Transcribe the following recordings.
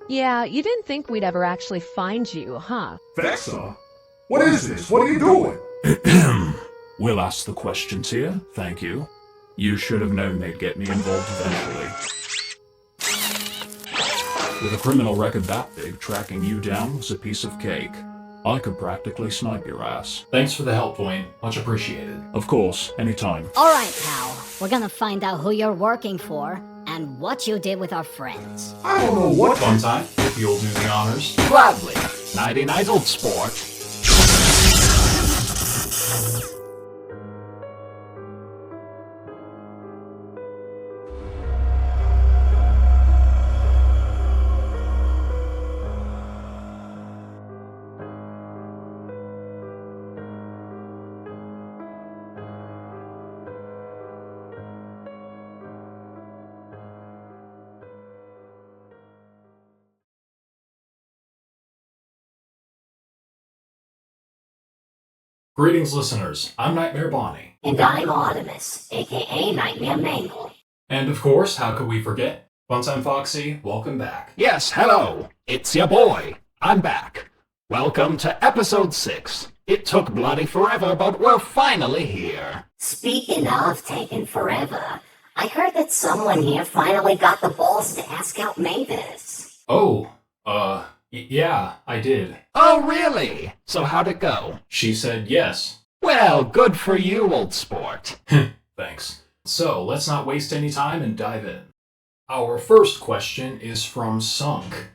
Yeah, you didn't think we'd ever actually find you, huh? Fexa? What is this? What are you doing? We'll ask the questions here, thank you. You should have known they'd get me involved eventually. With a criminal record that big, tracking you down was a piece of cake. I could practically snipe your ass. Thanks for the help, Dwayne. Much appreciated. Of course, anytime. Alright, pal. We're gonna find out who you're working for, and what you did with our friends. I don't know what Fun time, if you'll do the honors. Gladly. Nighty-night, old sport. Greetings, listeners. I'm Nightmare Bonnie. And I'm Artemis, aka Nightmare Mangle. And of course, how could we forget? Funtime Foxy, welcome back. Yes, hello. It's your boy. I'm back. Welcome to episode 6. It took bloody forever, but we're finally here. Speaking of taking forever, I heard that someone here finally got the balls to ask out Mavis. Oh, yeah, I did. Oh, really? So how'd it go? She said yes. Well, good for you, old sport. Thanks. So, let's not waste any time and dive in. Our first question is from Sunk.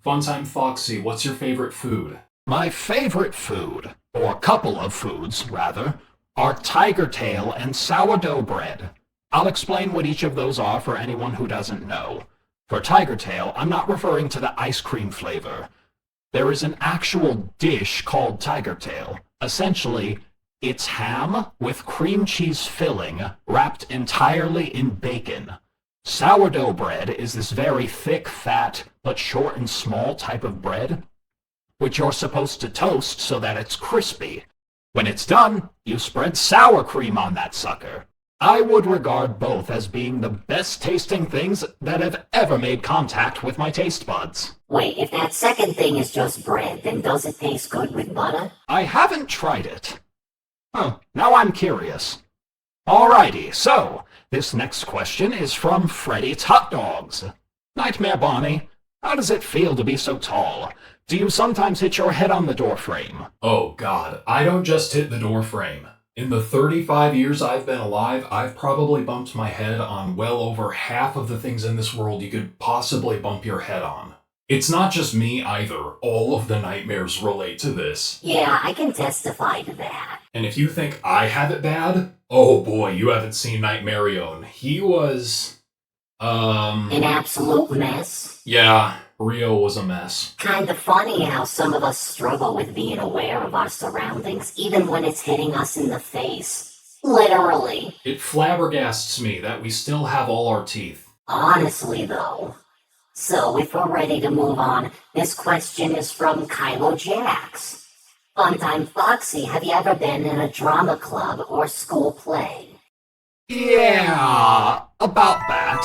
Funtime Foxy, what's your favorite food? My favorite food, or couple of foods, rather, are tiger tail and sourdough bread. I'll explain what each of those are for anyone who doesn't know. For tiger tail, I'm not referring to the ice cream flavor. There is an actual dish called tiger tail. Essentially, it's ham with cream cheese filling wrapped entirely in bacon. Sourdough bread is this very thick, fat, but short and small type of bread, which you're supposed to toast so that it's crispy. When it's done, you spread sour cream on that sucker. I would regard both as being the best tasting things that have ever made contact with my taste buds. Wait, if that second thing is just bread, then does it taste good with butter? I haven't tried it. Huh, now I'm curious. Alrighty, so, this next question is from Freddy's Hot Dogs. Nightmare Bonnie, how does it feel to be so tall? Do you sometimes hit your head on the doorframe? Oh god, I don't just hit the door frame. In the 35 years I've been alive, I've probably bumped my head on well over half of the things in this world you could possibly bump your head on. It's not just me either. All of the nightmares relate to this. Yeah, I can testify to that. And if you think I have it bad, oh boy, you haven't seen Nightmarion. He was... An absolute mess? Yeah, Rio was a mess. Kinda funny how some of us struggle with being aware of our surroundings, even when it's hitting us in the face. Literally. It flabbergasts me that we still have all our teeth. Honestly, though. So, if we're ready to move on, this question is from Kylo Jax. Funtime Foxy, have you ever been in a drama club or school play? Yeah, about that.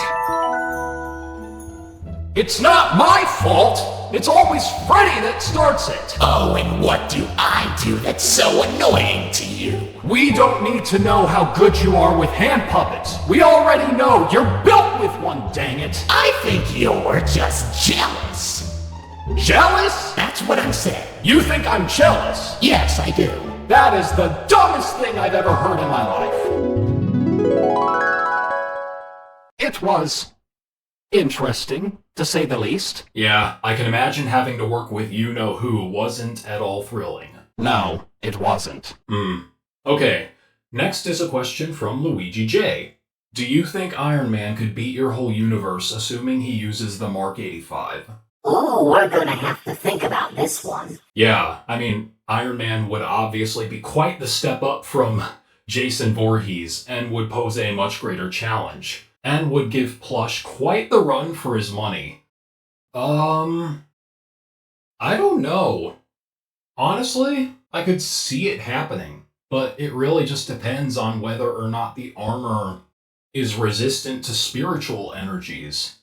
It's not my fault! It's always Freddy that starts it! Oh, and what do I do that's so annoying to you? We don't need to know how good you are with hand puppets. We already know you're built with one, dang it! I think you're just jealous. Jealous? That's what I'm saying. You think I'm jealous? Yes, I do. That is the dumbest thing I've ever heard in my life. It was interesting, to say the least. Yeah, I can imagine having to work with you-know-who wasn't at all thrilling. No, it wasn't. Okay, next is a question from Luigi J. Do you think Iron Man could beat your whole universe assuming he uses the Mark 85? Ooh, we're gonna have to think about this one. Yeah, I mean, Iron Man would obviously be quite the step up from Jason Voorhees and would pose a much greater challenge. And would give Plush quite the run for his money. I don't know. Honestly, I could see it happening, but it really just depends on whether or not the armor is resistant to spiritual energies.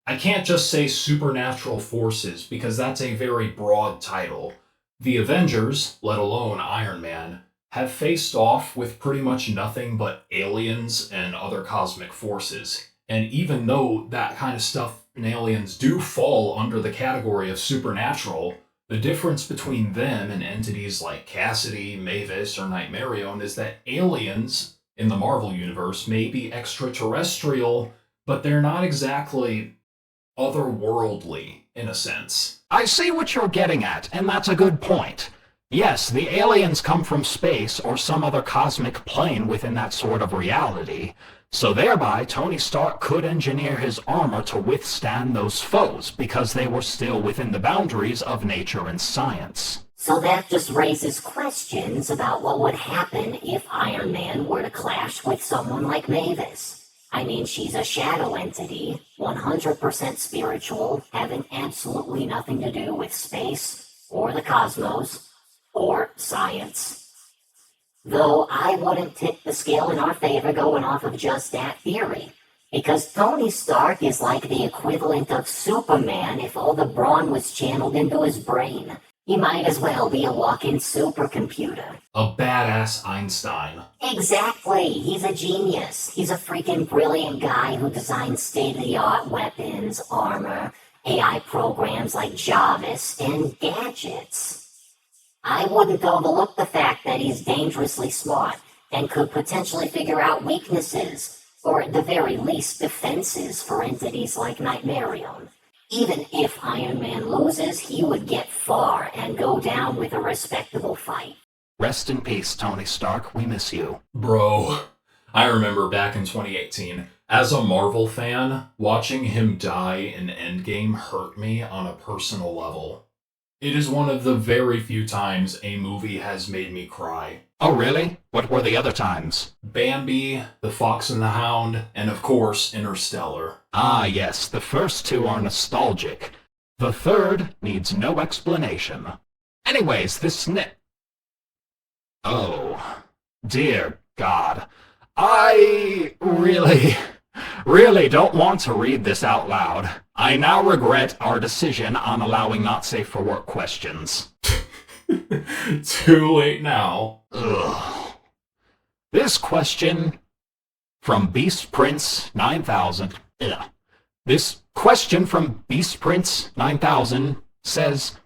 I can't just say supernatural forces because that's a very broad title. The Avengers, let alone Iron Man, have faced off with pretty much nothing but aliens and other cosmic forces. And even though that kind of stuff and aliens do fall under the category of supernatural, the difference between them and entities like Cassidy, Mavis, or Nightmarion is that aliens in the Marvel Universe may be extraterrestrial, but they're not exactly otherworldly, in a sense. I see what you're getting at, and that's a good point. Yes, the aliens come from space or some other cosmic plane within that sort of reality, so thereby Tony Stark could engineer his armor to withstand those foes because they were still within the boundaries of nature and science. So that just raises questions about what would happen if Iron Man were to clash with someone like Mavis. I mean, she's a shadow entity, 100% spiritual, having absolutely nothing to do with space, or the cosmos, or science. Though I wouldn't tip the scale in our favor going off of just that theory, because Tony Stark is like the equivalent of Superman if all the brawn was channeled into his brain. He might as well be a walking supercomputer. A badass Einstein. Exactly. He's a genius. He's a freaking brilliant guy who designs state-of-the-art weapons, armor, AI programs like Jarvis, and gadgets. I wouldn't overlook the fact that he's dangerously smart and could potentially figure out weaknesses, or at the very least defenses for entities like Nightmarion. Even if Iron Man loses, he would get far and go down with a respectable fight. Rest in peace, Tony Stark. We miss you. Bro, I remember back in 2018, as a Marvel fan, watching him die in Endgame hurt me on a personal level. It is one of the very few times a movie has made me cry. Oh, really? What were the other times? Bambi, The Fox and the Hound, and of course, Interstellar. Ah, yes, the first two are nostalgic. The third needs no explanation. Anyways, this Oh, dear God. I really don't want to read this out loud. I now regret our decision on allowing not safe for work questions. Too late now. Ugh. This question from Beast Prince 9000. Ugh. This question from Beast Prince 9000 says,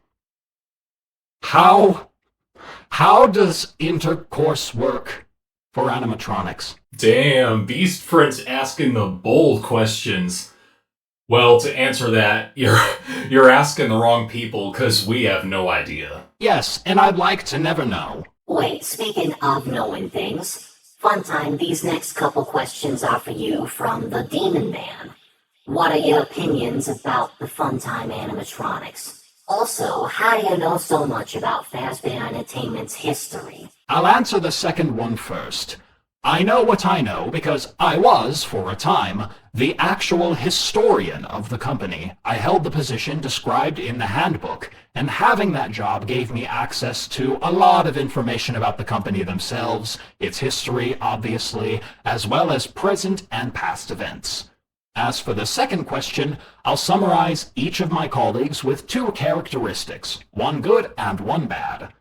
How does intercourse work for animatronics? Damn, Beast Prince asking the bold questions. Well, to answer that, you're asking the wrong people, because we have no idea. Yes, and I'd like to never know. Wait, speaking of knowing things, Funtime, these next couple questions are for you from the Demon Man. What are your opinions about the Funtime animatronics? Also, how do you know so much about Fazbear Entertainment's history? I'll answer the second one first. I know what I know because I was, for a time, the actual historian of the company. I held the position described in the handbook, and having that job gave me access to a lot of information about the company themselves, its history, obviously, as well as present and past events. As for the second question, I'll summarize each of my colleagues with two characteristics, one good and one bad.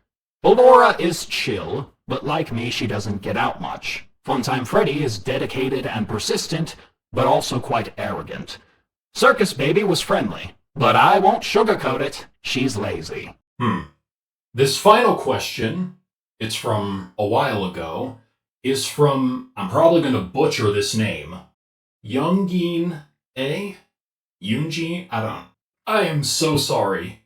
Ballora is chill, but like me, she doesn't get out much. Funtime Freddy is dedicated and persistent, but also quite arrogant. Circus Baby was friendly, but I won't sugarcoat it. She's lazy. This final question, it's from a while ago, is from, I'm probably going to butcher this name, Youngin A? Yoonji? I am so sorry.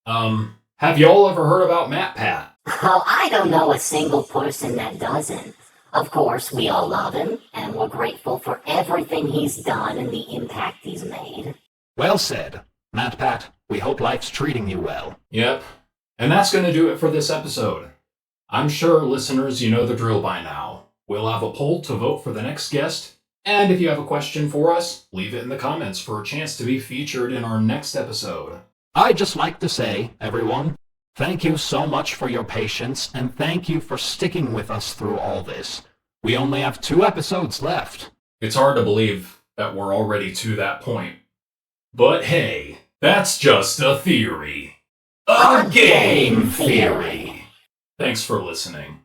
Have y'all ever heard about MatPat? Oh, I don't know a single person that doesn't. Of course, we all love him, and we're grateful for everything he's done and the impact he's made. Well said. MatPat, we hope life's treating you well. Yep. And that's going to do it for this episode. I'm sure, listeners, you know the drill by now. We'll have a poll to vote for the next guest, and if you have a question for us, leave it in the comments for a chance to be featured in our next episode. I'd just like to say, everyone, thank you so much for your patience, and thank you for sticking with us through all this. We only have 2 episodes left. It's hard to believe that we're already to that point. But hey, that's just a theory. A game theory. Thanks for listening.